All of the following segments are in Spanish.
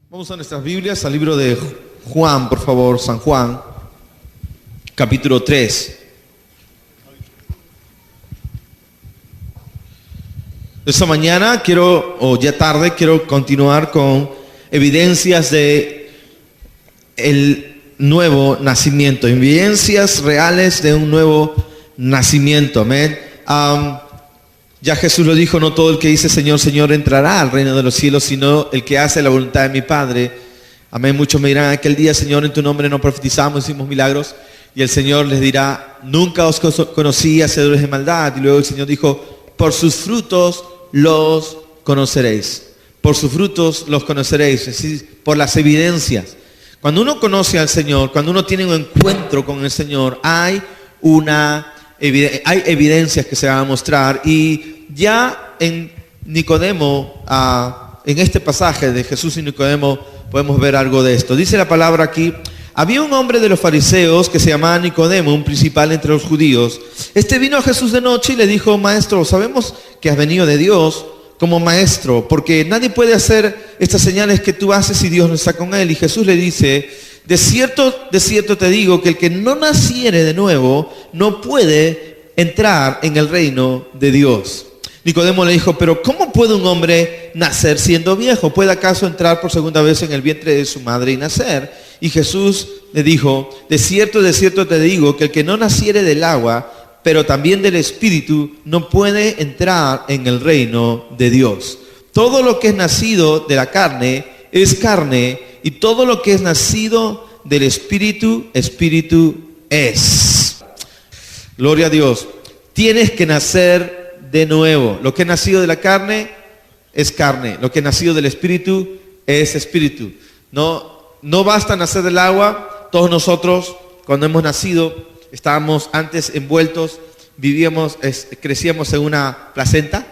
Vamos a nuestras Biblias, al libro de Juan, por favor, San Juan, capítulo 3. Esta mañana ya tarde, quiero continuar con evidencias de el nuevo nacimiento, evidencias reales de un nuevo nacimiento. Amén. Ya Jesús lo dijo, no todo el que dice Señor, Señor entrará al reino de los cielos, sino el que hace la voluntad de mi Padre. Amén. Muchos me dirán, aquel día, Señor, en tu nombre no profetizamos, hicimos milagros. Y el Señor les dirá, nunca os conocí, hacedores de maldad. Y luego el Señor dijo, por sus frutos los conoceréis. Por sus frutos los conoceréis, es decir, por las evidencias. Cuando uno conoce al Señor, cuando uno tiene un encuentro con el Señor, hay evidencias que se van a mostrar. Y ya en Nicodemo, en este pasaje de Jesús y Nicodemo, podemos ver algo de esto. Dice la palabra aquí, había un hombre de los fariseos que se llamaba Nicodemo, un principal entre los judíos. Este vino a Jesús de noche y le dijo, Maestro, sabemos que has venido de Dios como maestro, porque nadie puede hacer estas señales que tú haces si Dios no está con él. Y Jesús le dice, de cierto te digo que el que no naciere de nuevo no puede entrar en el reino de Dios. Nicodemo le dijo, pero ¿cómo puede un hombre nacer siendo viejo? ¿Puede acaso entrar por segunda vez en el vientre de su madre y nacer? Y Jesús le dijo, de cierto te digo que el que no naciere del agua, pero también del Espíritu, no puede entrar en el reino de Dios. Todo lo que es nacido de la carne es carne, y todo lo que es nacido del Espíritu, Espíritu es. Gloria a Dios. Tienes que nacer de nuevo. Lo que es nacido de la carne es carne. Lo que es nacido del Espíritu es Espíritu. No basta nacer del agua. Todos nosotros, cuando hemos nacido, estábamos antes envueltos, crecíamos en una placenta,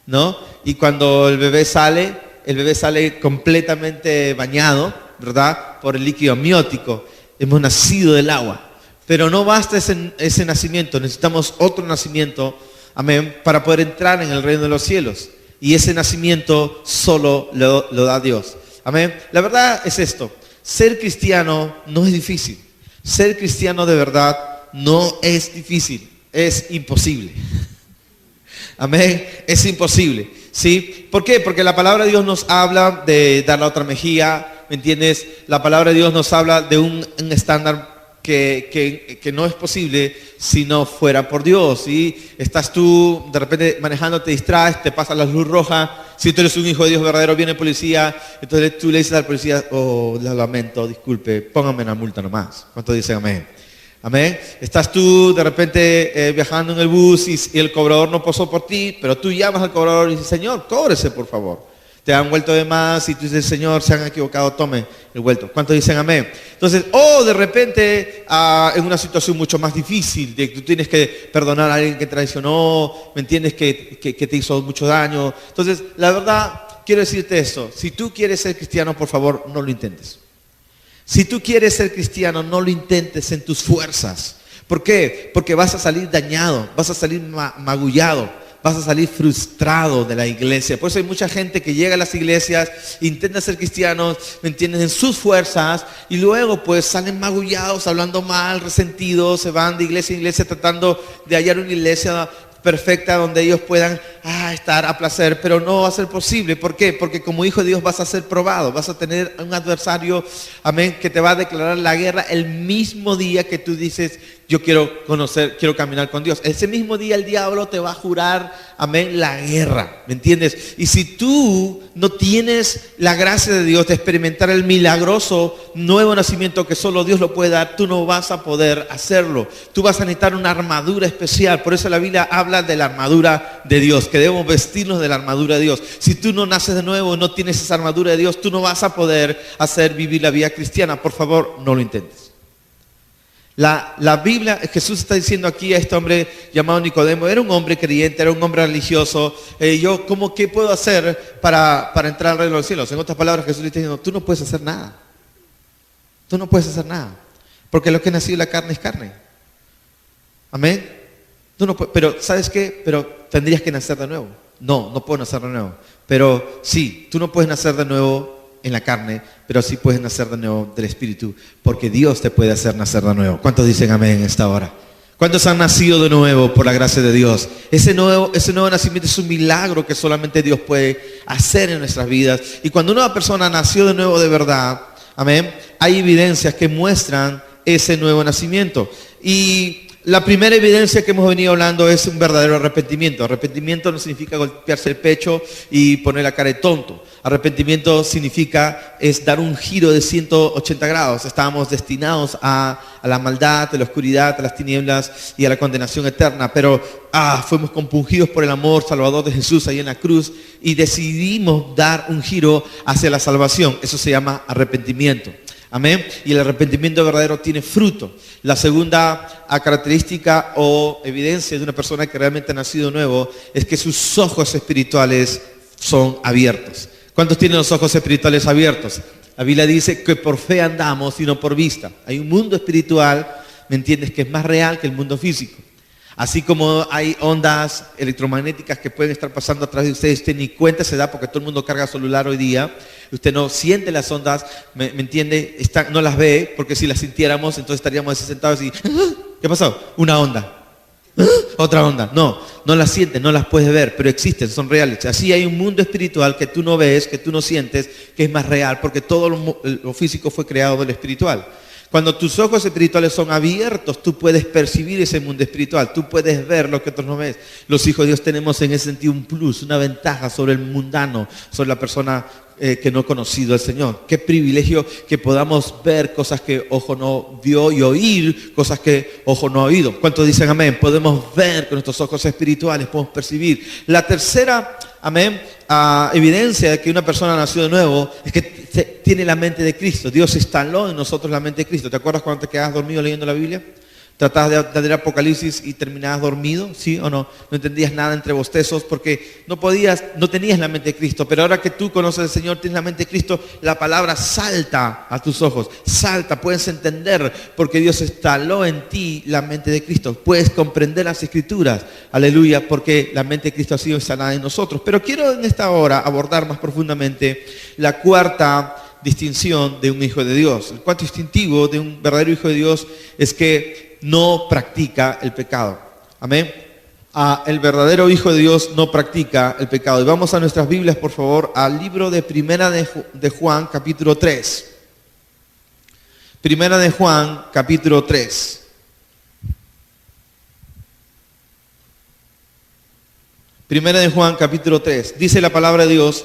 ¿no? Y cuando el bebé sale completamente bañado, ¿verdad? Por el líquido amniótico. Hemos nacido del agua. Pero no basta ese nacimiento, necesitamos otro nacimiento, amén, para poder entrar en el reino de los cielos. Y ese nacimiento solo lo da Dios. Amén. La verdad es esto, ser cristiano no es difícil. Ser cristiano de verdad no es difícil, es imposible. Amén, es imposible. ¿Sí? ¿Por qué? Porque la palabra de Dios nos habla de dar la otra mejilla, ¿me entiendes? La palabra de Dios nos habla de un estándar que no es posible si no fuera por Dios. ¿Sí? Estás tú de repente manejando, te distraes, te pasa la luz roja. Si tú eres un hijo de Dios verdadero, viene el policía, entonces tú le dices al policía, oh, lo lamento, disculpe, póngame una multa nomás. ¿Cuántos dicen amén? Amén. Estás tú de repente viajando en el bus y el cobrador no pasó por ti, pero tú llamas al cobrador y dices, Señor, cóbrese por favor. Te han vuelto de más y tú dices, Señor, se han equivocado, tome el vuelto. ¿Cuántos dicen amén? Entonces, de repente en una situación mucho más difícil, de que tú tienes que perdonar a alguien que traicionó, ¿me entiendes? Que te hizo mucho daño. Entonces, la verdad, quiero decirte esto, si tú quieres ser cristiano, por favor, no lo intentes. Si tú quieres ser cristiano, no lo intentes en tus fuerzas. ¿Por qué? Porque vas a salir dañado, vas a salir magullado, vas a salir frustrado de la iglesia. Por eso hay mucha gente que llega a las iglesias, intenta ser cristianos, ¿me entiendes? En sus fuerzas, y luego pues salen magullados, hablando mal, resentidos, se van de iglesia en iglesia tratando de hallar una iglesia perfecta donde ellos puedan estar a placer, pero no va a ser posible. ¿Por qué? Porque como hijo de Dios vas a ser probado, vas a tener un adversario, amén, que te va a declarar la guerra el mismo día que tú dices, yo quiero caminar con Dios. Ese mismo día el diablo te va a jurar, amén, la guerra, ¿me entiendes? Y si tú no tienes la gracia de Dios de experimentar el milagroso nuevo nacimiento que solo Dios lo puede dar, tú no vas a poder hacerlo. Tú vas a necesitar una armadura especial. Por eso la Biblia habla de la armadura de Dios, que debemos vestirnos de la armadura de Dios. Si tú no naces de nuevo, no tienes esa armadura de Dios, tú no vas a poder vivir la vida cristiana. Por favor, no lo intentes. La Biblia, Jesús está diciendo aquí a este hombre llamado Nicodemo, era un hombre creyente, era un hombre religioso. ¿Qué puedo hacer para entrar al reino de los cielos? En otras palabras, Jesús le está diciendo, tú no puedes hacer nada. Tú no puedes hacer nada. Porque lo que es nacido de la carne es carne. Amén. Tú no puedes, pero ¿sabes qué? Pero tendrías que nacer de nuevo. No puedo nacer de nuevo. Pero sí, tú no puedes nacer de nuevo en la carne, pero sí puedes nacer de nuevo del Espíritu, porque Dios te puede hacer nacer de nuevo. ¿Cuántos dicen amén en esta hora? ¿Cuántos han nacido de nuevo por la gracia de Dios? Ese nuevo nacimiento es un milagro que solamente Dios puede hacer en nuestras vidas. Y cuando una persona nació de nuevo de verdad, amén, hay evidencias que muestran ese nuevo nacimiento. Y la primera evidencia que hemos venido hablando es un verdadero arrepentimiento. Arrepentimiento no significa golpearse el pecho y poner la cara de tonto. Arrepentimiento significa es dar un giro de 180 grados. Estábamos destinados a la maldad, a la oscuridad, a las tinieblas y a la condenación eterna. Pero fuimos compungidos por el amor salvador de Jesús ahí en la cruz y decidimos dar un giro hacia la salvación. Eso se llama arrepentimiento. Amén. Y el arrepentimiento verdadero tiene fruto. La segunda característica o evidencia de una persona que realmente ha nacido nuevo es que sus ojos espirituales son abiertos. ¿Cuántos tienen los ojos espirituales abiertos? La Biblia dice que por fe andamos y no por vista. Hay un mundo espiritual, ¿me entiendes?, que es más real que el mundo físico. Así como hay ondas electromagnéticas que pueden estar pasando a través de ustedes, usted ni cuenta se da porque todo el mundo carga celular hoy día. Usted no siente las ondas, ¿me entiende? No las ve, porque si las sintiéramos, entonces estaríamos así sentados y ¿qué pasó? Una onda. Otra onda. No las sientes, no las puedes ver, pero existen, son reales. Así hay un mundo espiritual que tú no ves, que tú no sientes, que es más real, porque todo lo físico fue creado del espiritual. Cuando tus ojos espirituales son abiertos, tú puedes percibir ese mundo espiritual, tú puedes ver lo que otros no ven. Los hijos de Dios tenemos en ese sentido un plus, una ventaja sobre el mundano, sobre la persona que no ha conocido al Señor. Qué privilegio que podamos ver cosas que ojo no vio y oír cosas que ojo no ha oído. ¿Cuántos dicen amén? Podemos ver con nuestros ojos espirituales, podemos percibir. La tercera, amén, evidencia de que una persona nació de nuevo es que tiene la mente de Cristo. Dios instaló en nosotros la mente de Cristo. ¿Te acuerdas cuando te quedabas dormido leyendo la Biblia? Tratabas de leer Apocalipsis y terminabas dormido, ¿sí o no? No entendías nada entre bostezos porque no tenías la mente de Cristo. Pero ahora que tú conoces al Señor, tienes la mente de Cristo, la palabra salta a tus ojos, salta, puedes entender porque Dios instaló en ti la mente de Cristo. Puedes comprender las Escrituras, aleluya, porque la mente de Cristo ha sido instalada en nosotros. Pero quiero en esta hora abordar más profundamente la cuarta distinción de un hijo de Dios. El cuarto distintivo de un verdadero hijo de Dios es que no practica el pecado. Amén. El verdadero hijo de Dios no practica el pecado. Y vamos a nuestras Biblias, por favor, al libro de Primera de Juan, capítulo 3. Primera de Juan, capítulo 3. Primera de Juan, capítulo 3. Dice la palabra de Dios,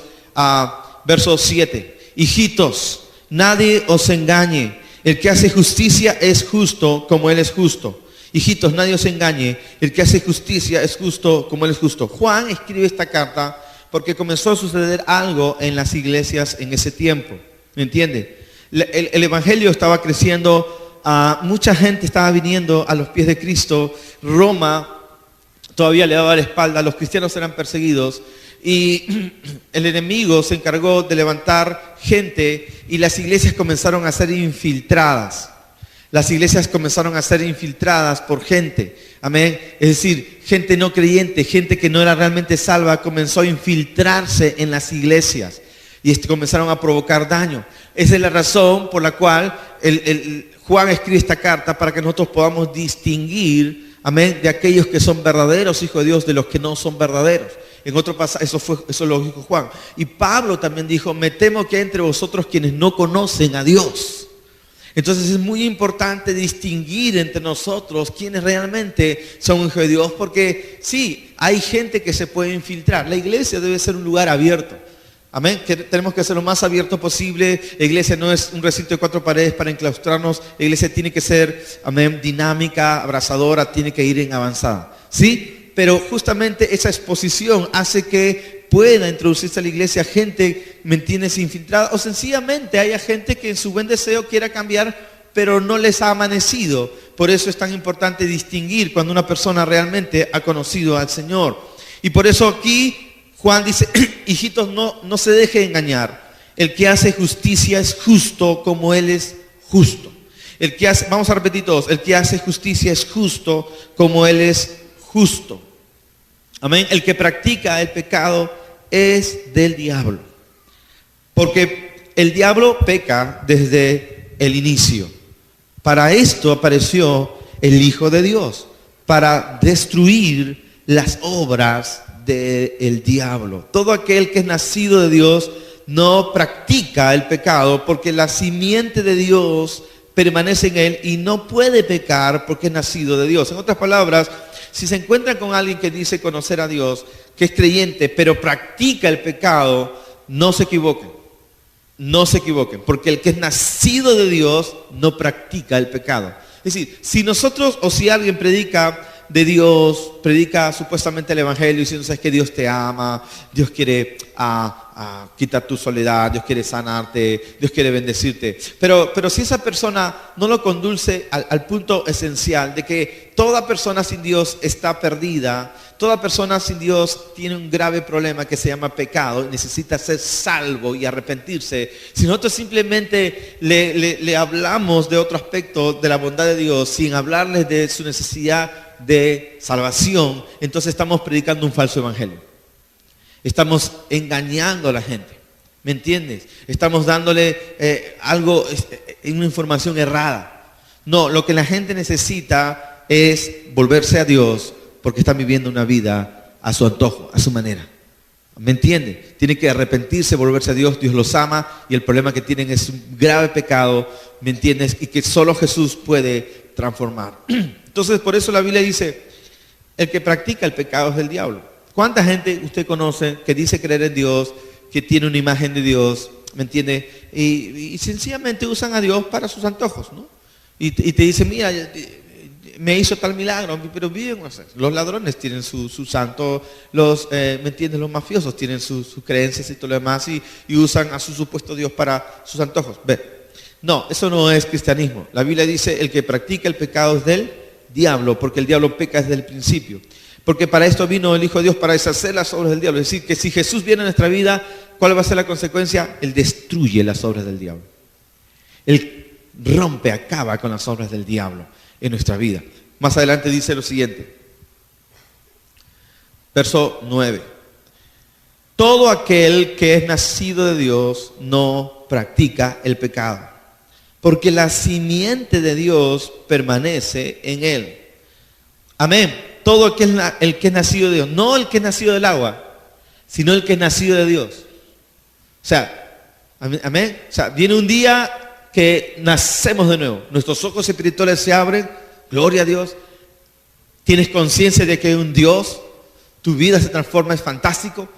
verso 7. Hijitos, nadie os engañe. El que hace justicia es justo como Él es justo. Hijitos, nadie os engañe. El que hace justicia es justo como Él es justo. Juan escribe esta carta porque comenzó a suceder algo en las iglesias en ese tiempo. ¿Me entiende? El evangelio estaba creciendo. Mucha gente estaba viniendo a los pies de Cristo. Roma todavía le daba la espalda. Los cristianos eran perseguidos. Y el enemigo se encargó de levantar gente y las iglesias comenzaron a ser infiltradas. Las iglesias comenzaron a ser infiltradas por gente. Amén. Es decir, gente no creyente, gente que no era realmente salva, comenzó a infiltrarse en las iglesias. Y comenzaron a provocar daño. Esa es la razón por la cual Juan escribe esta carta para que nosotros podamos distinguir, amén, de aquellos que son verdaderos hijos de Dios de los que no son verdaderos. En otro pasaje, eso lo dijo Juan. Y Pablo también dijo, me temo que hay entre vosotros quienes no conocen a Dios. Entonces es muy importante distinguir entre nosotros quienes realmente son hijos de Dios, porque sí, hay gente que se puede infiltrar. La iglesia debe ser un lugar abierto. Amén. Tenemos que ser lo más abierto posible. La iglesia no es un recinto de 4 paredes para enclaustrarnos. La iglesia tiene que ser, amén, dinámica, abrazadora, tiene que ir en avanzada. ¿Sí? Pero justamente esa exposición hace que pueda introducirse a la iglesia gente, ¿me entiendes?, infiltrada, o sencillamente haya gente que en su buen deseo quiera cambiar, pero no les ha amanecido. Por eso es tan importante distinguir cuando una persona realmente ha conocido al Señor. Y por eso aquí Juan dice, hijitos, no se deje engañar. El que hace justicia es justo como Él es justo. Vamos a repetir todos, el que hace justicia es justo como Él es justo. Amén. El que practica el pecado es del diablo. Porque el diablo peca desde el inicio. Para esto apareció el Hijo de Dios, para destruir las obras del diablo. Todo aquel que es nacido de Dios no practica el pecado porque la simiente de Dios permanece en él y no puede pecar porque es nacido de Dios. En otras palabras, si se encuentran con alguien que dice conocer a Dios, que es creyente, pero practica el pecado, no se equivoquen. No se equivoquen, porque el que es nacido de Dios no practica el pecado. Es decir, si nosotros o si alguien predica de Dios, predica supuestamente el evangelio diciendo, sabes que Dios te ama, Dios quiere quitar tu soledad, Dios quiere sanarte, Dios quiere bendecirte. Pero si esa persona no lo conduce al punto esencial de que toda persona sin Dios está perdida, toda persona sin Dios tiene un grave problema que se llama pecado, necesita ser salvo y arrepentirse. Si nosotros simplemente le hablamos de otro aspecto de la bondad de Dios sin hablarles de su necesidad de salvación, entonces estamos predicando un falso evangelio. Estamos engañando a la gente. ¿Me entiendes? Estamos dándole una información errada. No, lo que la gente necesita es volverse a Dios porque están viviendo una vida a su antojo, a su manera. ¿Me entiende? Tiene que arrepentirse, volverse a Dios. Dios los ama y el problema que tienen es un grave pecado, ¿me entiendes? Y que solo Jesús puede transformar. Entonces, por eso la Biblia dice, el que practica el pecado es del diablo. ¿Cuánta gente usted conoce que dice creer en Dios, que tiene una imagen de Dios, ¿me entiende? Y sencillamente usan a Dios para sus antojos, ¿no? Y te dicen, mira, me hizo tal milagro, pero viven, los ladrones tienen su santo, ¿me entiendes? Los mafiosos tienen sus creencias y todo lo demás y usan a su supuesto Dios para sus antojos. No, eso no es cristianismo. La Biblia dice, el que practica el pecado es del diablo, porque el diablo peca desde el principio. Porque para esto vino el Hijo de Dios, para deshacer las obras del diablo. Es decir, que si Jesús viene a nuestra vida, ¿cuál va a ser la consecuencia? Él destruye las obras del diablo. Él rompe, acaba con las obras del diablo en nuestra vida. Más adelante dice lo siguiente. Verso 9. Todo aquel que es nacido de Dios no practica el pecado, porque la simiente de Dios permanece en él. Amén. Todo el que es nacido de Dios, no el que es nacido del agua, sino el que es nacido de Dios. O sea, amén. O sea, viene un día que nacemos de nuevo. Nuestros ojos espirituales se abren, gloria a Dios. Tienes conciencia de que hay un Dios, tu vida se transforma, es fantástico.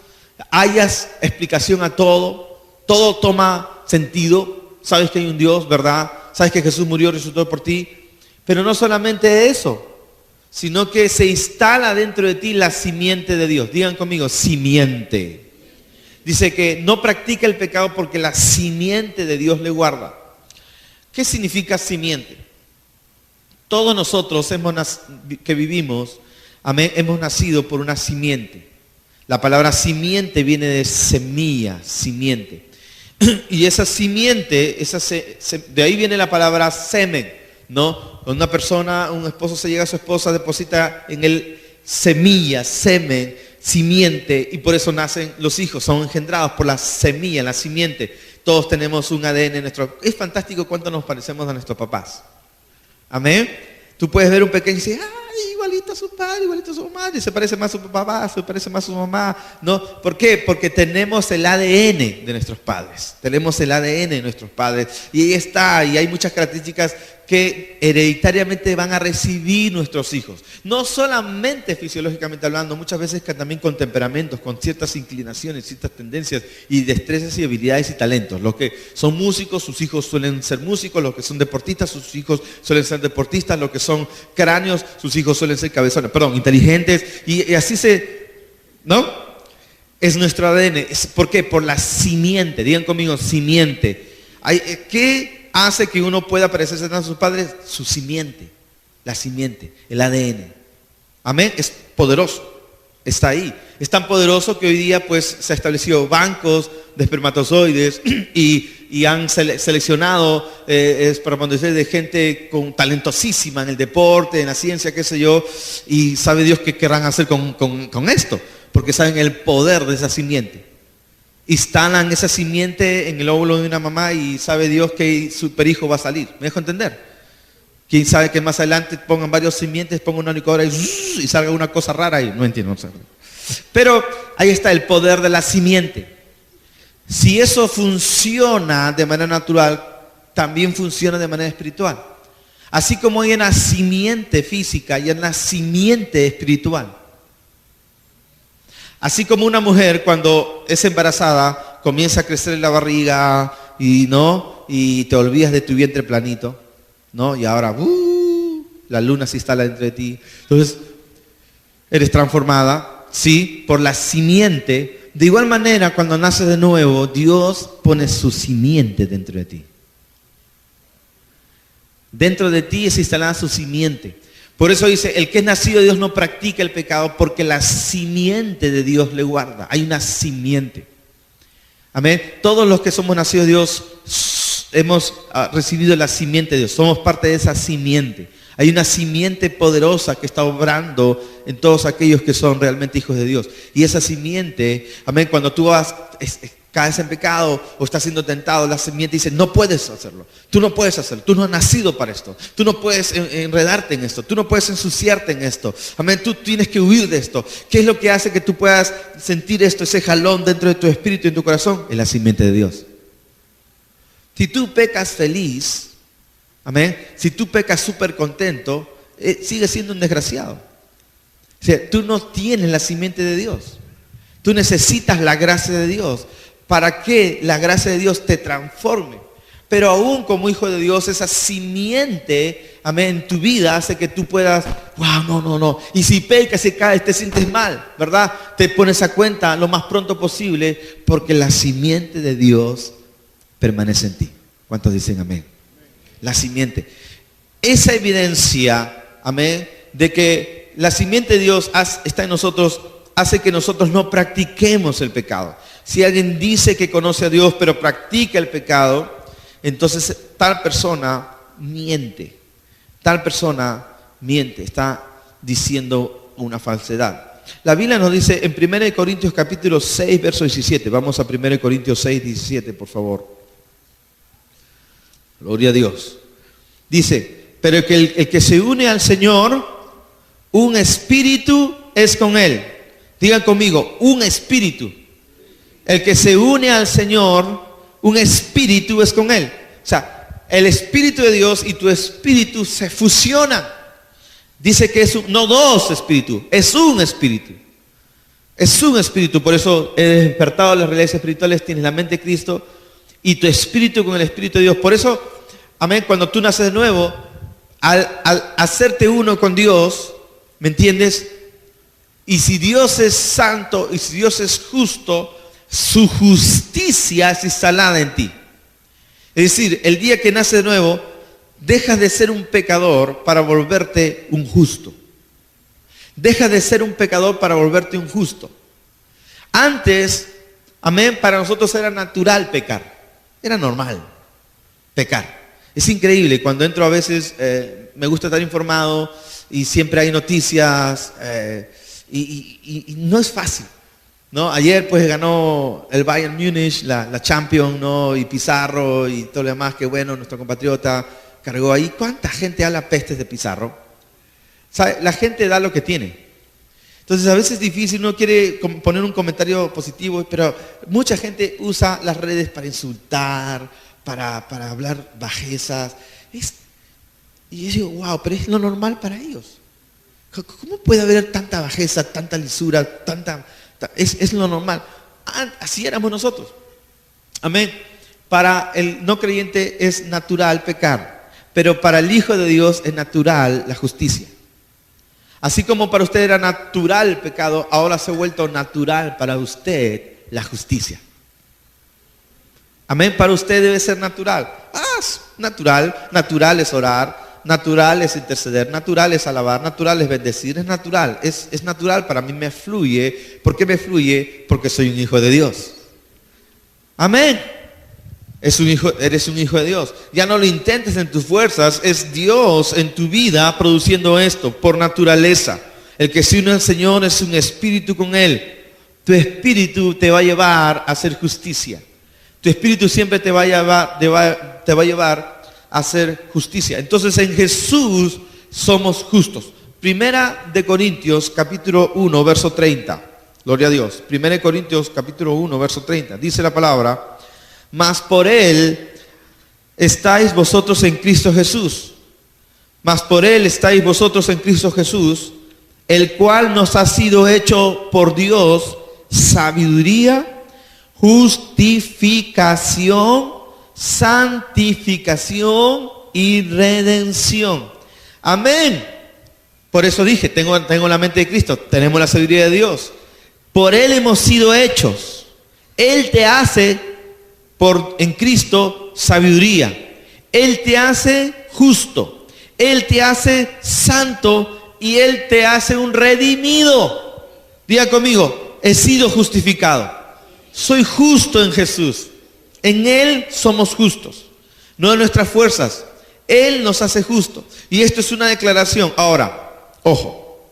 Hayas explicación a todo, todo toma sentido. Sabes que hay un Dios, ¿verdad? Sabes que Jesús murió y resucitó por ti. Pero no solamente eso, sino que se instala dentro de ti la simiente de Dios. Digan conmigo, simiente. Dice que no practica el pecado porque la simiente de Dios le guarda. ¿Qué significa simiente? Todos nosotros que vivimos, amén, hemos nacido por una simiente. La palabra simiente viene de semilla, simiente. Y esa simiente, de ahí viene la palabra semen, ¿no? Cuando una persona, un esposo se llega a su esposa, deposita en él semilla, semen, simiente, y por eso nacen los hijos, son engendrados por la semilla, la simiente. Todos tenemos un ADN en nuestro... Es fantástico cuánto nos parecemos a nuestros papás. Amén. Tú puedes ver un pequeño y decir, ay, igualito a su padre, igualito a su madre, se parece más a su papá, se parece más a su mamá. ¿No? ¿Por qué? Porque tenemos el ADN de nuestros padres. Tenemos el ADN de nuestros padres. Y ahí está, y hay muchas características que hereditariamente van a recibir nuestros hijos. No solamente fisiológicamente hablando, muchas veces que también con temperamentos, con ciertas inclinaciones, ciertas tendencias y destrezas y habilidades y talentos. Los que son músicos, sus hijos suelen ser músicos. Los que son deportistas, sus hijos suelen ser deportistas. Los que son cráneos, sus hijos suelen ser cabezones, inteligentes. Y así ¿no? Es nuestro ADN. ¿Por qué? Por la simiente. Digan conmigo, simiente. ¿Qué hace que uno pueda parecerse a sus padres? Su simiente, la simiente, el ADN. Amén. Es poderoso, está ahí. Es tan poderoso que hoy día pues se ha establecido bancos de espermatozoides y han seleccionado espermatozoides de gente talentosísima en el deporte, en la ciencia, qué sé yo, y sabe Dios qué querrán hacer con esto, porque saben el poder de esa simiente. instalan esa simiente en el óvulo de una mamá y sabe Dios que su hijo va a salir. ¿Me dejo entender? ¿Quién sabe que más adelante pongan varios simientes, pongan una licuadora y salga una cosa rara ahí? No entiendo. Pero ahí está el poder de la simiente. Si eso funciona de manera natural, también funciona de manera espiritual. Así como hay una simiente física y una simiente espiritual. Así como una mujer cuando es embarazada comienza a crecer en la barriga y te olvidas de tu vientre planito, ¿no? Y ahora la luna se instala dentro de ti. Entonces eres transformada, sí, por la simiente. De igual manera, cuando naces de nuevo, Dios pone su simiente dentro de ti. Dentro de ti es instalada su simiente. Por eso dice, el que es nacido de Dios no practica el pecado porque la simiente de Dios le guarda. Hay una simiente. Amén. Todos los que somos nacidos de Dios hemos recibido la simiente de Dios. Somos parte de esa simiente. Hay una simiente poderosa que está obrando en todos aquellos que son realmente hijos de Dios. Y esa simiente, amén, cuando tú caes en pecado o estás siendo tentado, la simiente dice, no puedes hacerlo. Tú no puedes hacerlo. Tú no has nacido para esto. Tú no puedes enredarte en esto. Tú no puedes ensuciarte en esto. Amén, tú tienes que huir de esto. ¿Qué es lo que hace que tú puedas sentir esto, ese jalón dentro de tu espíritu y en tu corazón? Es la simiente de Dios. Si tú pecas feliz, amén, si tú pecas súper contento, sigues siendo un desgraciado. O sea, tú no tienes la simiente de Dios. Tú necesitas la gracia de Dios para que la gracia de Dios te transforme. Pero aún como hijo de Dios, esa simiente, amén, en tu vida hace que tú puedas, wow, no. Y si pecas y caes, te sientes mal, ¿verdad? Te pones a cuenta lo más pronto posible porque la simiente de Dios permanece en ti. ¿Cuántos dicen amén? La simiente. Esa evidencia, amén, de que la simiente de Dios está en nosotros, hace que nosotros no practiquemos el pecado. Si alguien dice que conoce a Dios pero practica el pecado, entonces tal persona miente. Tal persona miente, está diciendo una falsedad. La Biblia nos dice en 1 Corintios capítulo 6, verso 17. Vamos a 1 Corintios 6, 17, por favor. Gloria a Dios. Dice, pero que el que se une al Señor, un espíritu es con Él. Digan conmigo, un espíritu. El que se une al Señor, un espíritu es con Él. O sea, el Espíritu de Dios y tu espíritu se fusionan. Dice que es no dos espíritus, es un espíritu. Es un espíritu, por eso he despertado las realidades espirituales, tienes la mente de Cristo y tu espíritu con el Espíritu de Dios. Por eso, amén, cuando tú naces de nuevo, al hacerte uno con Dios, ¿me entiendes? Y si Dios es santo y si Dios es justo, su justicia es instalada en ti. Es decir, el día que naces de nuevo, dejas de ser un pecador para volverte un justo. Dejas de ser un pecador para volverte un justo. Antes, amén, para nosotros era natural pecar. Era normal pecar. Es increíble, cuando entro a veces, me gusta estar informado y siempre hay noticias y no es fácil, ¿no? Ayer pues ganó el Bayern Múnich, la Champions, ¿no? Y Pizarro y todo lo demás, que bueno, nuestro compatriota cargó ahí. ¿Cuánta gente habla pestes de Pizarro? ¿Sabe? La gente da lo que tiene. Entonces a veces es difícil, uno quiere poner un comentario positivo, pero mucha gente usa las redes para insultar, para hablar bajezas. Y yo digo, wow, pero es lo normal para ellos. ¿Cómo puede haber tanta bajeza, tanta lisura, es lo normal? Así éramos nosotros. Amén. Para el no creyente es natural pecar, pero para el Hijo de Dios es natural la justicia. Así como para usted era natural el pecado, ahora se ha vuelto natural para usted la justicia. Amén, para usted debe ser natural. Natural es orar, natural es interceder, natural es alabar, natural es bendecir, es natural, es natural, para mí me fluye. ¿Por qué me fluye? Porque soy un hijo de Dios. Amén. Eres un hijo de Dios. Ya no lo intentes en tus fuerzas, es Dios en tu vida produciendo esto por naturaleza. El que se une al Señor es un espíritu con Él. Tu espíritu te va a llevar a hacer justicia. Tu espíritu siempre te va a llevar a hacer justicia. Entonces en Jesús somos justos. Primera de Corintios capítulo 1 verso 30. Gloria a Dios. Primera de Corintios capítulo 1 verso 30. Dice la palabra: mas por Él estáis vosotros en Cristo Jesús. Mas por Él estáis vosotros en Cristo Jesús, el cual nos ha sido hecho por Dios sabiduría, justificación, santificación y redención. Amén. Por eso dije, tengo la mente de Cristo, tenemos la sabiduría de Dios. Por Él hemos sido hechos. Él te hace en Cristo sabiduría. Él te hace justo. Él te hace santo y Él te hace un redimido. Diga conmigo, he sido justificado. Soy justo en Jesús. En Él somos justos, no en nuestras fuerzas. Él nos hace justos. Y esto es una declaración. Ahora, ojo,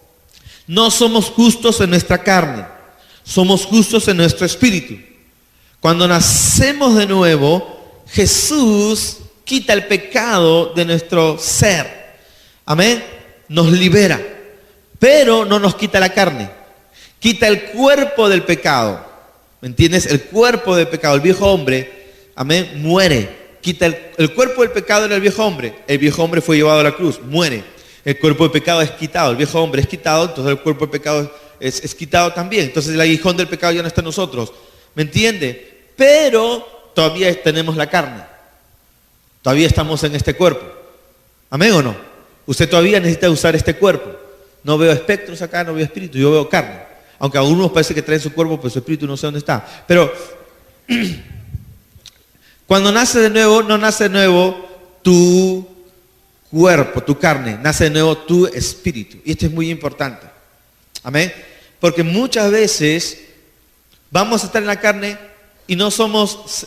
no somos justos en nuestra carne, somos justos en nuestro espíritu. Cuando nacemos de nuevo, Jesús quita el pecado de nuestro ser. Amén. Nos libera, pero no nos quita la carne. Quita el cuerpo del pecado. ¿Me entiendes? El cuerpo del pecado, el viejo hombre, amén, muere. Quita el cuerpo del pecado era el viejo hombre. El viejo hombre fue llevado a la cruz, muere. El cuerpo del pecado es quitado, el viejo hombre es quitado, entonces el cuerpo del pecado es quitado también. Entonces el aguijón del pecado ya no está en nosotros. ¿Me entiende? Pero todavía tenemos la carne. Todavía estamos en este cuerpo. ¿Amén o no? Usted todavía necesita usar este cuerpo. No veo espectros acá, no veo espíritu, yo veo carne. Aunque a algunos parece que traen su cuerpo, pues su espíritu no sé dónde está. Pero cuando nace de nuevo, no nace de nuevo tu cuerpo, tu carne, nace de nuevo tu espíritu. Y esto es muy importante. Amén. Porque muchas veces vamos a estar en la carne y no somos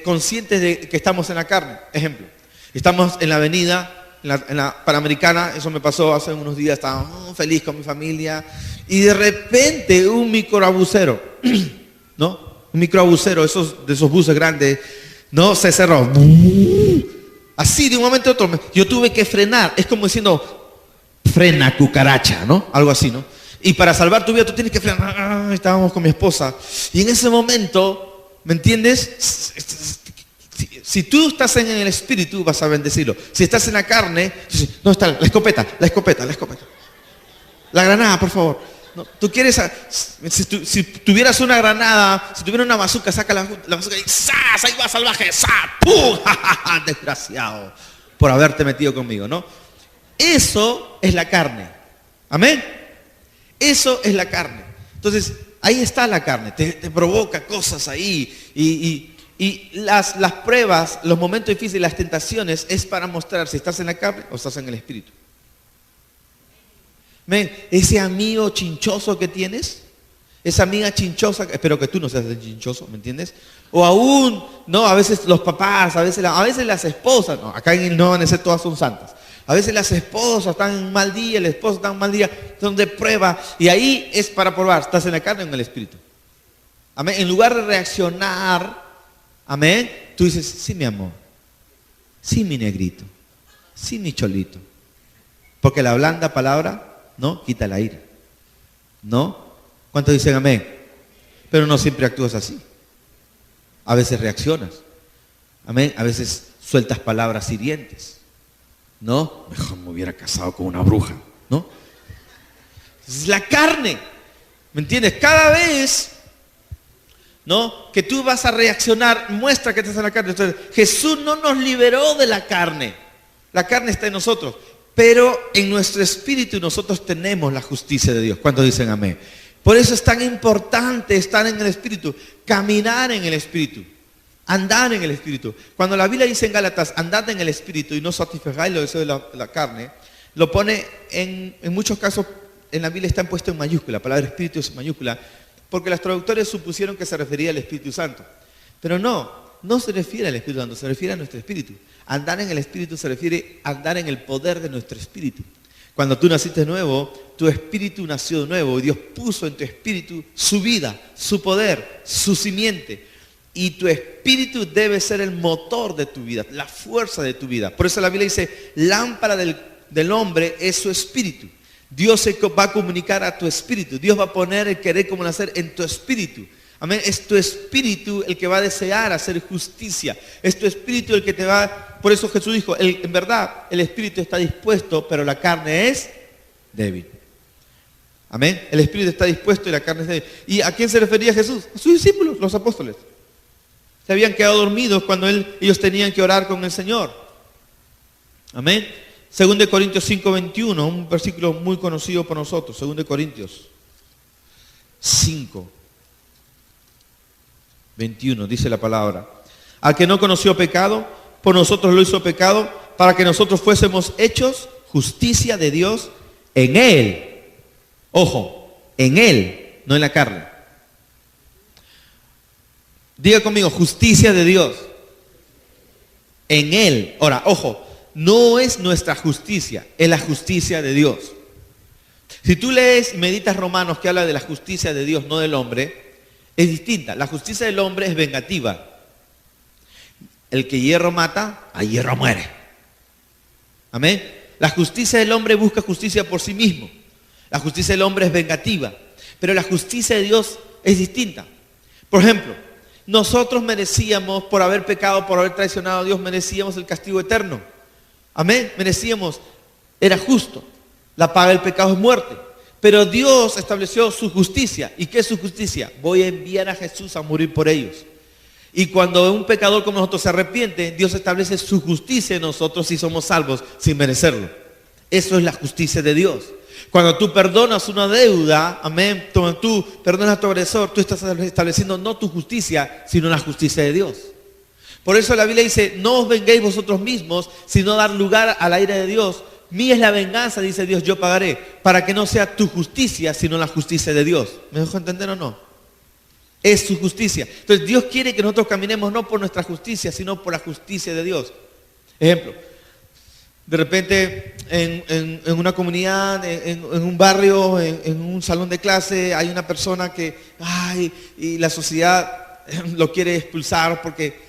conscientes de que estamos en la carne. Ejemplo, estamos en la avenida, en la Panamericana, eso me pasó hace unos días, estaba muy feliz con mi familia, y de repente un microabusero, ¿no? Un microabusero, de esos buses grandes, ¿no? Se cerró. Así de un momento a otro, yo tuve que frenar, es como diciendo, frena cucaracha, ¿no? Algo así, ¿no? Y para salvar tu vida tú tienes que frenar. Estábamos con mi esposa, y en ese momento, ¿me entiendes? Si tú estás en el espíritu, vas a bendecirlo. Si estás en la carne, ¿dónde está la escopeta? La escopeta. La granada, por favor. No, tú quieres, si tuvieras una granada, si tuvieras una bazooka, saca la bazooka y ¡zas! Ahí va salvaje, ¡zas! ¡Pum! Desgraciado por haberte metido conmigo, ¿no? Eso es la carne. Amén. Eso es la carne. Entonces, ahí está la carne. Te provoca cosas ahí y las pruebas, los momentos difíciles, las tentaciones es para mostrar si estás en la carne o estás en el espíritu. ¿Ven? Ese amigo chinchoso que tienes, esa amiga chinchosa, espero que tú no seas el chinchoso, ¿me entiendes? O aún, no, a veces los papás, a veces las esposas, no, acá en el No Amanecer todas son santas. A veces las esposas están en mal día, el esposo está en mal día, son de prueba, y ahí es para probar, ¿estás en la carne o en el espíritu? Amén. En lugar de reaccionar, amén, tú dices, sí, mi amor, sí, mi negrito, sí, mi cholito. Porque la blanda palabra, ¿no? Quita la ira. ¿No? ¿Cuántos dicen amén? Pero no siempre actúas así. A veces reaccionas. Amén. A veces sueltas palabras hirientes. ¿No? Mejor me hubiera casado con una bruja. ¿No? Es la carne. ¿Me entiendes? Cada vez, ¿no? Que tú vas a reaccionar, muestra que estás en la carne. Entonces, Jesús no nos liberó de la carne. La carne está en nosotros. Pero en nuestro espíritu nosotros tenemos la justicia de Dios. ¿Cuántos dicen amén? Por eso es tan importante estar en el espíritu, caminar en el espíritu, andar en el espíritu. Cuando la Biblia dice en Gálatas, andad en el espíritu y no satisfagáis los deseos de la carne, lo pone en muchos casos, en la Biblia está puesto en mayúscula, la palabra espíritu es mayúscula, porque los traductores supusieron que se refería al Espíritu Santo. Pero no se refiere al Espíritu Santo, se refiere a nuestro espíritu. Andar en el espíritu se refiere a andar en el poder de nuestro espíritu. Cuando tú naciste de nuevo, tu espíritu nació de nuevo y Dios puso en tu espíritu su vida, su poder, su simiente. Y tu espíritu debe ser el motor de tu vida, la fuerza de tu vida. Por eso la Biblia dice, lámpara del hombre es su espíritu. Dios se va a comunicar a tu espíritu. Dios va a poner el querer como nacer en tu espíritu. Amén. Es tu espíritu el que va a desear hacer justicia. Es tu espíritu el que te va... Por eso Jesús dijo, en verdad, el espíritu está dispuesto, pero la carne es débil. Amén. El espíritu está dispuesto y la carne es débil. ¿Y a quién se refería Jesús? A sus discípulos, los apóstoles. Se habían quedado dormidos cuando ellos tenían que orar con el Señor. Amén. 2 Corintios 5:21, un versículo muy conocido por nosotros. 2 Corintios 5:21 dice la palabra. Al que no conoció pecado, por nosotros lo hizo pecado, para que nosotros fuésemos hechos justicia de Dios en Él. Ojo, en Él, no en la carne. Diga conmigo, justicia de Dios. En Él. Ahora, ojo, no es nuestra justicia, es la justicia de Dios. Si tú lees y meditas Romanos que habla de la justicia de Dios, no del hombre, es distinta. La justicia del hombre es vengativa. El que hierro mata, a hierro muere. Amén. La justicia del hombre busca justicia por sí mismo. La justicia del hombre es vengativa. Pero la justicia de Dios es distinta. Por ejemplo, nosotros merecíamos, por haber pecado, por haber traicionado a Dios, merecíamos el castigo eterno. Amén. Merecíamos, era justo. La paga del pecado es muerte. Pero Dios estableció su justicia. ¿Y qué es su justicia? Voy a enviar a Jesús a morir por ellos. Y cuando un pecador como nosotros se arrepiente, Dios establece su justicia en nosotros y somos salvos sin merecerlo. Eso es la justicia de Dios. Cuando tú perdonas una deuda, amén, cuando tú perdonas a tu agresor, tú estás estableciendo no tu justicia, sino la justicia de Dios. Por eso la Biblia dice, no os venguéis vosotros mismos, sino dar lugar a la ira de Dios. Mía es la venganza, dice Dios, yo pagaré, para que no sea tu justicia, sino la justicia de Dios. ¿Me dejo entender o no? Es su justicia. Entonces Dios quiere que nosotros caminemos no por nuestra justicia, sino por la justicia de Dios. Ejemplo. De repente en una comunidad, en un barrio, en un salón de clase, hay una persona que, y la sociedad lo quiere expulsar porque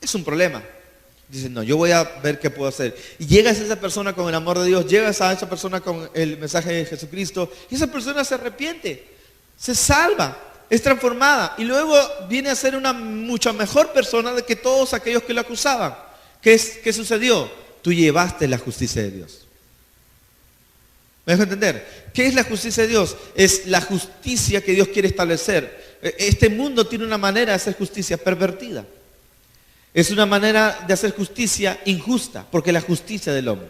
es un problema. Dicen, no, yo voy a ver qué puedo hacer. Y llegas a esa persona con el amor de Dios, llegas a esa persona con el mensaje de Jesucristo, y esa persona se arrepiente, se salva, es transformada, y luego viene a ser una mucho mejor persona de que todos aquellos que lo acusaban. ¿Qué sucedió? Tú llevaste la justicia de Dios. ¿Me dejo entender? ¿Qué es la justicia de Dios? Es la justicia que Dios quiere establecer. Este mundo tiene una manera de hacer justicia pervertida. Es una manera de hacer justicia injusta, porque es la justicia del hombre.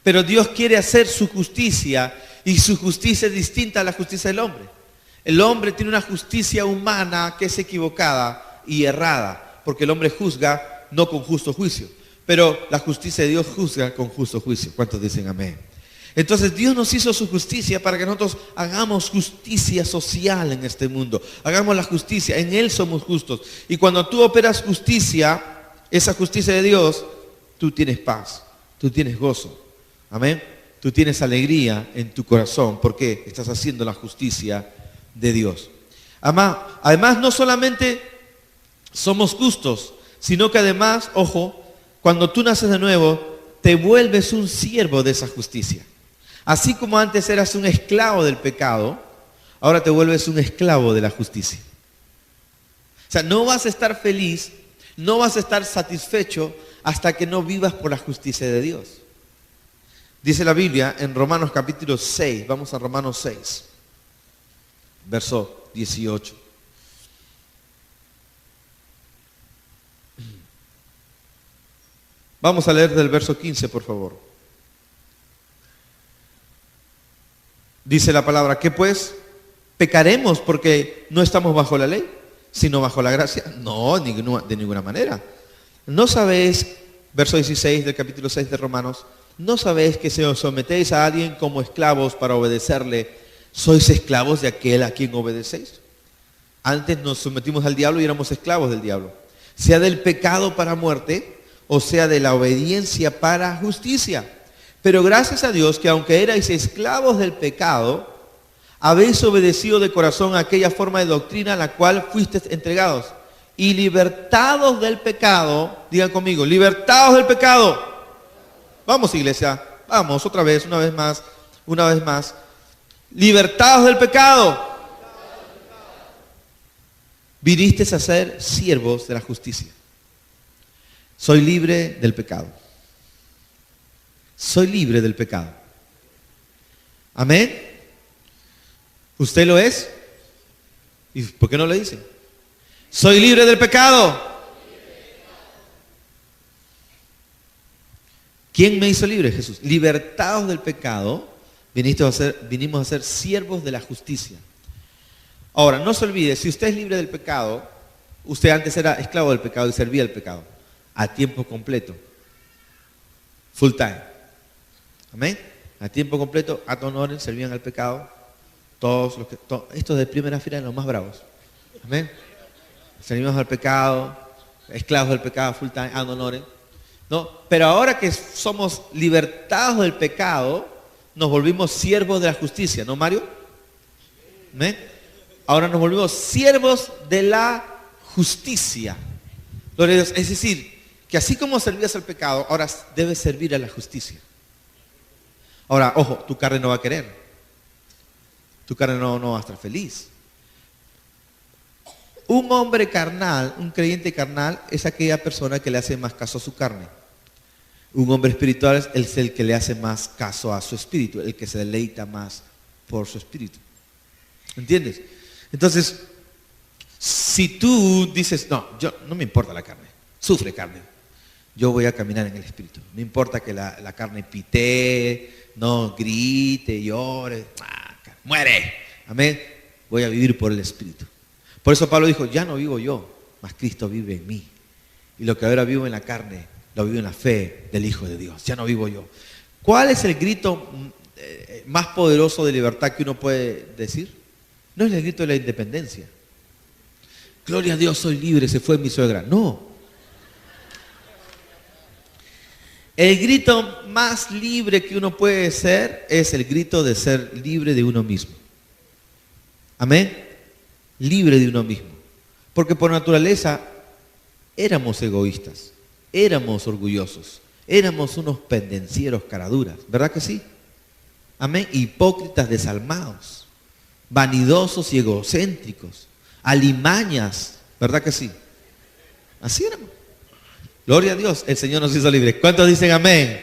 Pero Dios quiere hacer su justicia, y su justicia es distinta a la justicia del hombre. El hombre tiene una justicia humana que es equivocada y errada, porque el hombre juzga no con justo juicio. Pero la justicia de Dios juzga con justo juicio. ¿Cuántos dicen amén? Entonces Dios nos hizo su justicia para que nosotros hagamos justicia social en este mundo. Hagamos la justicia, en Él somos justos. Y cuando tú operas justicia, esa justicia de Dios, tú tienes paz, tú tienes gozo. Amén. Tú tienes alegría en tu corazón porque estás haciendo la justicia de Dios. Además no solamente somos justos, sino que además, ojo, cuando tú naces de nuevo, te vuelves un siervo de esa justicia. Así como antes eras un esclavo del pecado, ahora te vuelves un esclavo de la justicia. O sea, no vas a estar feliz, no vas a estar satisfecho hasta que no vivas por la justicia de Dios. Dice la Biblia en Romanos capítulo 6, vamos a Romanos 6, verso 18. Vamos a leer del verso 15, por favor. Dice la palabra, ¿qué pues? ¿Pecaremos porque no estamos bajo la ley, sino bajo la gracia? No, de ninguna manera. ¿No sabéis, verso 16 del capítulo 6 de Romanos, no sabéis que si os sometéis a alguien como esclavos para obedecerle, sois esclavos de aquel a quien obedecéis? Antes nos sometimos al diablo y éramos esclavos del diablo. Sea del pecado para muerte, o sea de la obediencia para justicia. Pero gracias a Dios que aunque erais esclavos del pecado, habéis obedecido de corazón a aquella forma de doctrina a la cual fuisteis entregados. Y libertados del pecado, digan conmigo, libertados del pecado. Vamos, iglesia, vamos otra vez, una vez más. Libertados del pecado. Vinisteis a ser siervos de la justicia. Soy libre del pecado. Soy libre del pecado. Amén. ¿Usted lo es? ¿Y por qué no lo dice? Soy libre del pecado. ¿Quién me hizo libre? Jesús. Libertados del pecado, vinimos a ser siervos de la justicia. Ahora, no se olvide, si usted es libre del pecado, usted antes era esclavo del pecado y servía al pecado. A tiempo completo. Full time. Amén. A tiempo completo, ad honorem, servían al pecado. Estos de primera fila eran los más bravos. Amén. Servimos al pecado, esclavos del pecado, full time, ad honorem. ¿No? Pero ahora que somos libertados del pecado, nos volvimos siervos de la justicia, ¿no, Mario? ¿Amén? Ahora nos volvimos siervos de la justicia. Gloria a Dios. Es decir, que así como servías al pecado, ahora debes servir a la justicia. Ahora, ojo, tu carne no va a querer. Tu carne no va a estar feliz. Un hombre carnal, un creyente carnal, es aquella persona que le hace más caso a su carne. Un hombre espiritual es el que le hace más caso a su espíritu, el que se deleita más por su espíritu. ¿Entiendes? Entonces, si tú dices, no me importa la carne, sufre carne, yo voy a caminar en el espíritu. No importa que la carne pitee, no grite, llore, muere. Amén. Voy a vivir por el espíritu. Por eso Pablo dijo, ya no vivo yo, mas Cristo vive en mí. Y lo que ahora vivo en la carne, lo vivo en la fe del Hijo de Dios. Ya no vivo yo. ¿Cuál es el grito más poderoso de libertad que uno puede decir? No es el grito de la independencia. Gloria a Dios, soy libre, se fue mi suegra. No. El grito más libre que uno puede ser es el grito de ser libre de uno mismo. Amén. Libre de uno mismo. Porque por naturaleza éramos egoístas, éramos orgullosos, éramos unos pendencieros caraduras, ¿verdad que sí? Amén. Hipócritas desalmados, vanidosos y egocéntricos, alimañas, ¿verdad que sí? Así éramos. Gloria a Dios, el Señor nos hizo libres. ¿Cuántos dicen amén?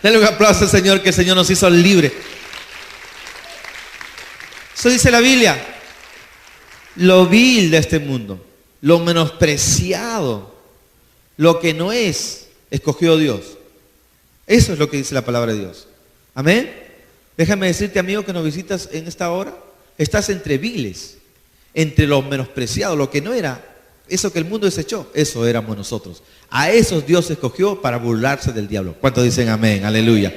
Denle un aplauso al Señor, que el Señor nos hizo libres. Eso dice la Biblia. Lo vil de este mundo, lo menospreciado, lo que no es, escogió Dios. Eso es lo que dice la palabra de Dios. Amén. Déjame decirte, amigo, que nos visitas en esta hora. Estás entre viles, entre lo menospreciado, lo que no era. Eso que el mundo desechó, eso éramos nosotros. A esos Dios escogió para burlarse del diablo. ¿Cuántos dicen amén? Aleluya.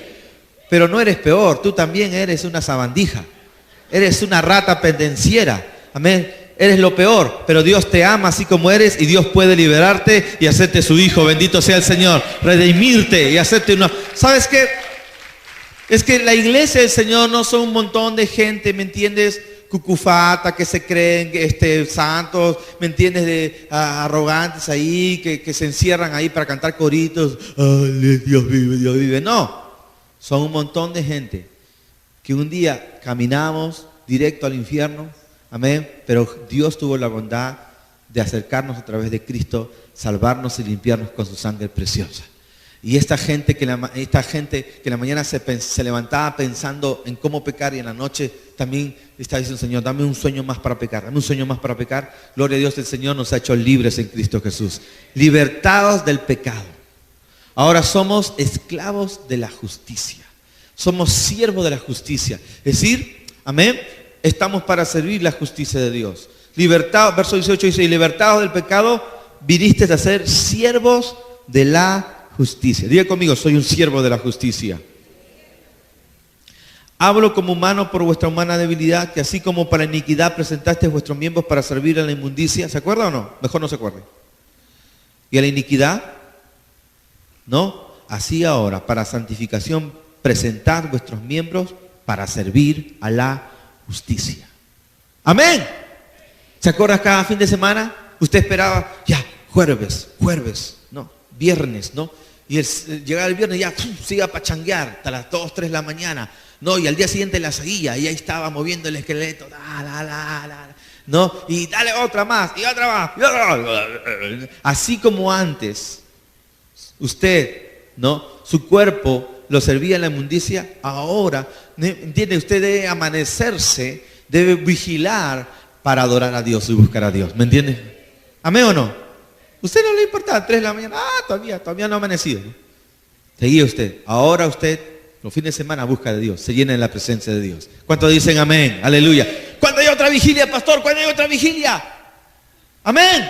Pero no eres peor, tú también eres una sabandija. Eres una rata pendenciera. Amén. Eres lo peor, pero Dios te ama así como eres y Dios puede liberarte y hacerte su hijo. Bendito sea el Señor. Redimirte y hacerte una... ¿Sabes qué? Es que la iglesia del Señor no son un montón de gente, ¿me entiendes? Cucufata, que se creen santos, ¿me entiendes? De arrogantes ahí, que se encierran ahí para cantar coritos. Ay, Dios vive, Dios vive. No, son un montón de gente que un día caminamos directo al infierno, amén, pero Dios tuvo la bondad de acercarnos a través de Cristo, salvarnos y limpiarnos con su sangre preciosa. Y esta gente que en la mañana se levantaba pensando en cómo pecar y en la noche también está diciendo, Señor, dame un sueño más para pecar, dame un sueño más para pecar. Gloria a Dios, el Señor nos ha hecho libres en Cristo Jesús, libertados del pecado. Ahora somos esclavos de la justicia, somos siervos de la justicia. Es decir, amén, estamos para servir la justicia de Dios. Libertados, verso 18 dice, y libertados del pecado, viniste a ser siervos de la justicia. Diga conmigo, soy un siervo de la justicia. Hablo como humano por vuestra humana debilidad, que así como para iniquidad presentasteis vuestros miembros para servir a la inmundicia. ¿Se acuerda o no? Mejor no se acuerde. ¿Y a la iniquidad? ¿No? así ahora, para santificación, presentad vuestros miembros para servir a la justicia. Amén. ¿Se acuerda cada fin de semana? Usted esperaba, ya, jueves, no, viernes, ¿no? Y llegaba el viernes ya se iba a pachanguear hasta las 2, 3 de la mañana, ¿no? Y al día siguiente la seguía y ahí estaba moviendo el esqueleto, ¿no? Y dale otra más, y otra más, y otra más. Así como antes, usted, ¿no? Su cuerpo lo servía en la inmundicia, ahora, ¿entiende? Usted debe amanecerse, debe vigilar para adorar a Dios y buscar a Dios, ¿me entiende? ¿Amén o no? Usted no le importa, 3 de la mañana, todavía no ha amanecido, ¿no? Seguía usted, ahora usted, los fines de semana busca de Dios, se llena en la presencia de Dios. ¿Cuántos dicen amén? Aleluya. ¿Cuándo hay otra vigilia, pastor? ¿Cuándo hay otra vigilia? Amén.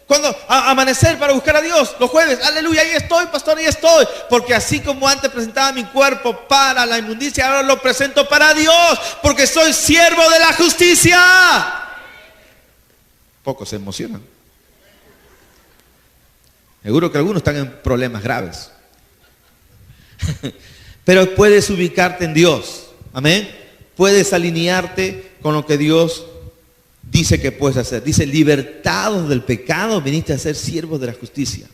¿Cuándo? Amanecer para buscar a Dios, los jueves, aleluya, ahí estoy, pastor, ahí estoy. Porque así como antes presentaba mi cuerpo para la inmundicia, ahora lo presento para Dios, porque soy siervo de la justicia. Pocos se emocionan. Seguro que algunos están en problemas graves. Pero puedes ubicarte en Dios. Amén. Puedes alinearte con lo que Dios dice que puedes hacer. Dice, libertados del pecado, viniste a ser siervos de la justicia.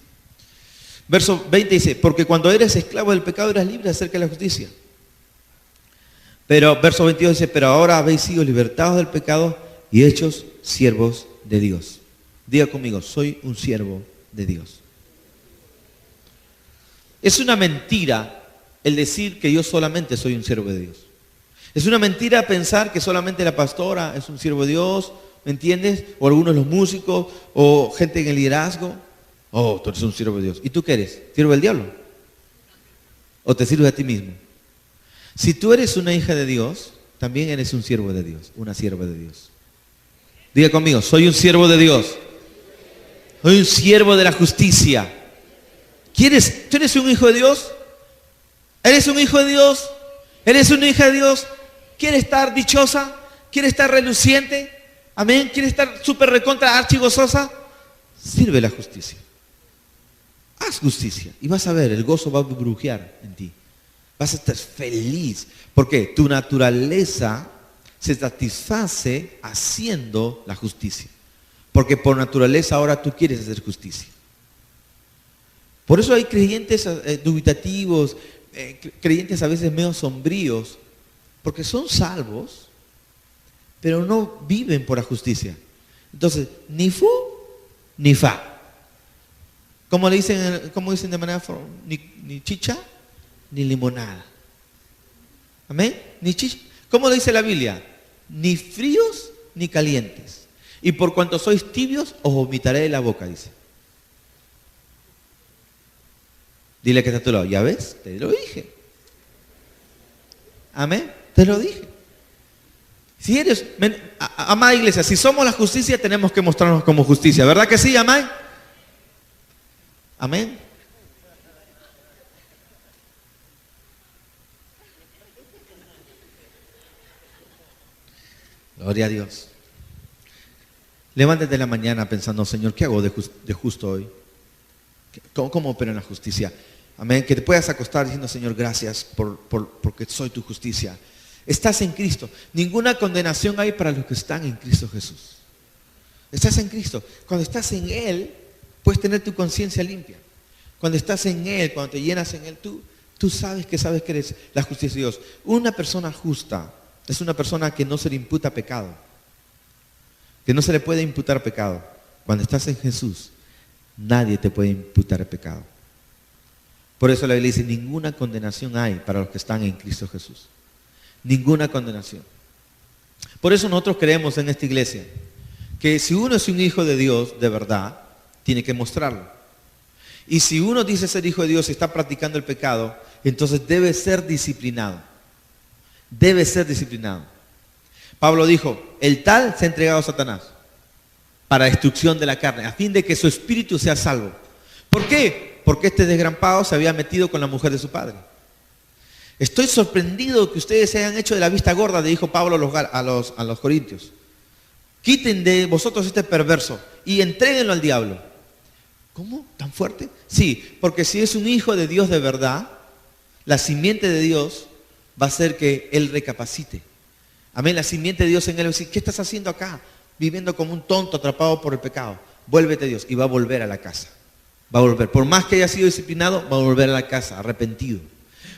Verso 20 dice, porque cuando eres esclavo del pecado eras libre acerca de la justicia. Pero verso 22 dice, pero ahora habéis sido libertados del pecado y hechos siervos de Dios. Diga conmigo, soy un siervo de Dios. Es una mentira el decir que yo solamente soy un siervo de Dios. Es una mentira pensar que solamente la pastora es un siervo de Dios, ¿me entiendes? O algunos de los músicos, o gente en el liderazgo. Oh, tú eres un siervo de Dios. ¿Y tú qué eres? ¿Siervo del diablo? ¿O te sirves a ti mismo? Si tú eres una hija de Dios, también eres un siervo de Dios, una sierva de Dios. Diga conmigo, soy un siervo de Dios. Soy un siervo de la justicia. ¿Tú eres un hijo de Dios? ¿Eres un hijo de Dios? ¿Eres una hija de Dios? ¿Quieres estar dichosa? ¿Quieres estar reluciente? Amén. ¿Quieres estar súper recontra archigozosa? Sirve la justicia. Haz justicia y vas a ver, el gozo va a burbujear en ti. Vas a estar feliz. Porque tu naturaleza se satisface haciendo la justicia. Porque por naturaleza ahora tú quieres hacer justicia. Por eso hay creyentes dubitativos, creyentes a veces medio sombríos, porque son salvos, pero no viven por la justicia. Entonces, ni fu, ni fa. ¿Cómo dicen de manera ni chicha, ni limonada? ¿Amén? Ni chicha. ¿Cómo lo dice la Biblia? Ni fríos, ni calientes. Y por cuanto sois tibios, os vomitaré de la boca, dice. Dile que está a tu lado, ¿ya ves? Te lo dije. Amén, te lo dije. Si eres, amada iglesia, si somos la justicia, tenemos que mostrarnos como justicia. ¿Verdad que sí, amén? Amén. Gloria a Dios. Levántate de la mañana pensando, Señor, ¿qué hago de justo hoy? ¿Cómo opero en la justicia? Amén. Que te puedas acostar diciendo, Señor, gracias porque soy tu justicia. Estás en Cristo. Ninguna condenación hay para los que están en Cristo Jesús. Estás en Cristo. Cuando estás en Él, puedes tener tu conciencia limpia. Cuando estás en Él, cuando te llenas en Él, tú sabes que eres la justicia de Dios. Una persona justa es una persona que no se le imputa pecado. Que no se le puede imputar pecado. Cuando estás en Jesús, nadie te puede imputar pecado. Por eso la Biblia dice, ninguna condenación hay para los que están en Cristo Jesús. Ninguna condenación. Por eso nosotros creemos en esta iglesia que si uno es un hijo de Dios de verdad, tiene que mostrarlo. Y si uno dice ser hijo de Dios y está practicando el pecado, entonces debe ser disciplinado. Debe ser disciplinado. Pablo dijo, el tal se ha entregado a Satanás para destrucción de la carne, a fin de que su espíritu sea salvo. ¿Por qué? Porque este desgrampado se había metido con la mujer de su padre. Estoy sorprendido que ustedes se hayan hecho de la vista gorda, le dijo Pablo a los corintios. Quiten de vosotros este perverso y entréguenlo al diablo. ¿Cómo? ¿Tan fuerte? Sí, porque si es un hijo de Dios de verdad, la simiente de Dios va a hacer que él recapacite. Amén, la simiente de Dios en él va a decir, ¿qué estás haciendo acá? Viviendo como un tonto atrapado por el pecado. Vuélvete a Dios y va a volver a la casa. Va a volver. Por más que haya sido disciplinado, va a volver a la casa, arrepentido.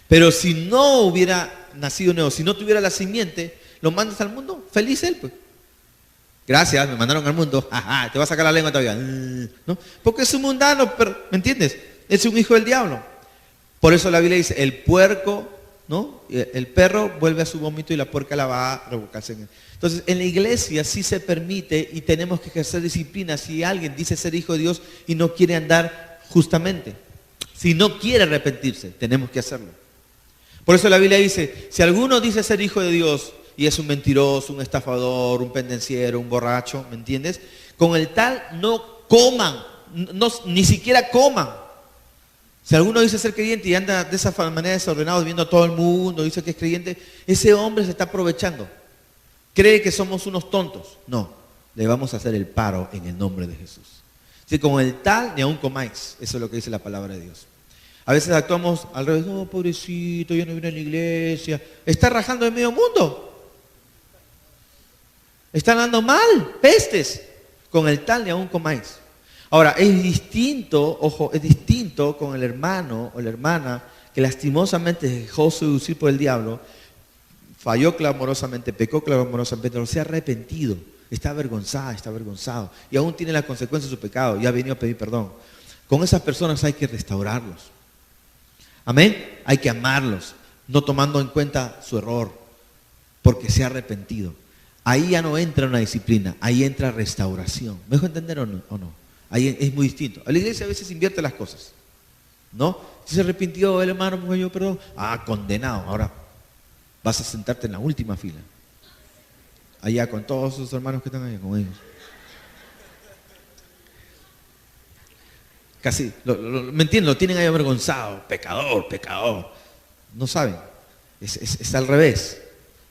Pero si no hubiera nacido nuevo, si no tuviera la simiente, lo mandas al mundo, feliz él, pues. Gracias, me mandaron al mundo. Ajá, te va a sacar la lengua todavía. ¿No? Porque es un mundano, pero, ¿me entiendes? Es un hijo del diablo. Por eso la Biblia dice, el puerco, ¿no? El perro vuelve a su vómito y la puerca la va a revolcarse en él. Entonces, en la iglesia sí se permite y tenemos que ejercer disciplina. Si alguien dice ser hijo de Dios y no quiere andar justamente, si no quiere arrepentirse, tenemos que hacerlo. Por eso la Biblia dice, si alguno dice ser hijo de Dios y es un mentiroso, un estafador, un pendenciero, un borracho, ¿me entiendes? Con el tal no coman, ni siquiera coman. Si alguno dice ser creyente y anda de esa manera desordenada, viendo a todo el mundo, dice que es creyente, ese hombre se está aprovechando. Cree que somos unos tontos. No, le vamos a hacer el paro en el nombre de Jesús. Si con el tal ni aún comáis, eso es lo que dice la palabra de Dios. A veces actuamos al revés, no, pobrecito, ya no viene a la iglesia. Está rajando en medio mundo. Está andando mal, pestes. Con el tal ni aún comáis. Ahora, es distinto, ojo, es distinto con el hermano o la hermana que lastimosamente dejó seducir por el diablo, falló clamorosamente, pecó clamorosamente, pero se ha arrepentido, está avergonzada, está avergonzado y aún tiene las consecuencias de su pecado y ha venido a pedir perdón. Con esas personas hay que restaurarlos. Amén, hay que amarlos, no tomando en cuenta su error, porque se ha arrepentido. Ahí ya no entra una disciplina, ahí entra restauración. ¿Me dejo entender o no? Ahí es muy distinto. A la iglesia a veces invierte las cosas, ¿no? Si se arrepintió el hermano, pues yo perdón. Condenado. Ahora vas a sentarte en la última fila. Allá con todos sus hermanos que están allá con ellos. Casi, ¿me entienden? Lo tienen ahí avergonzado. Pecador, pecador. No saben. Es al revés.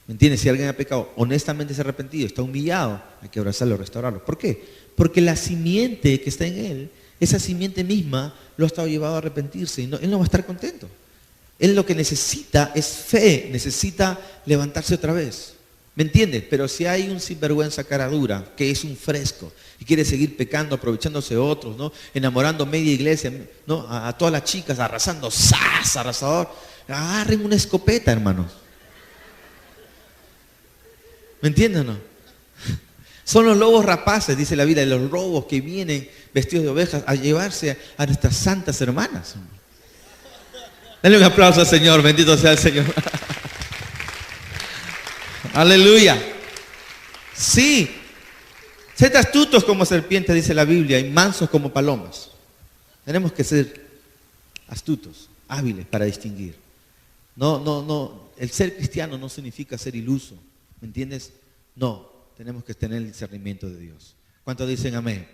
¿Me entiendes? Si alguien ha pecado, honestamente se ha arrepentido, está humillado, hay que abrazarlo, restaurarlo. ¿Por qué? Porque la simiente que está en él, esa simiente misma lo ha estado llevado a arrepentirse y él no va a estar contento. Él lo que necesita es fe, necesita levantarse otra vez. ¿Me entiendes? Pero si hay un sinvergüenza cara dura, que es un fresco, y quiere seguir pecando, aprovechándose de otros, ¿no? Enamorando media iglesia, ¿no? A todas las chicas, arrasando, ¡zas! Arrasador. Agarren una escopeta, hermanos. ¿Me entienden o no? Son los lobos rapaces, dice la Biblia, los lobos que vienen vestidos de ovejas a llevarse a nuestras santas hermanas. Dale un aplauso al Señor, bendito sea el Señor. Aleluya. Sí, sed astutos como serpientes, dice la Biblia, y mansos como palomas. Tenemos que ser astutos, hábiles para distinguir. No, el ser cristiano no significa ser iluso. ¿Me entiendes? No, tenemos que tener el discernimiento de Dios. ¿Cuántos dicen amén?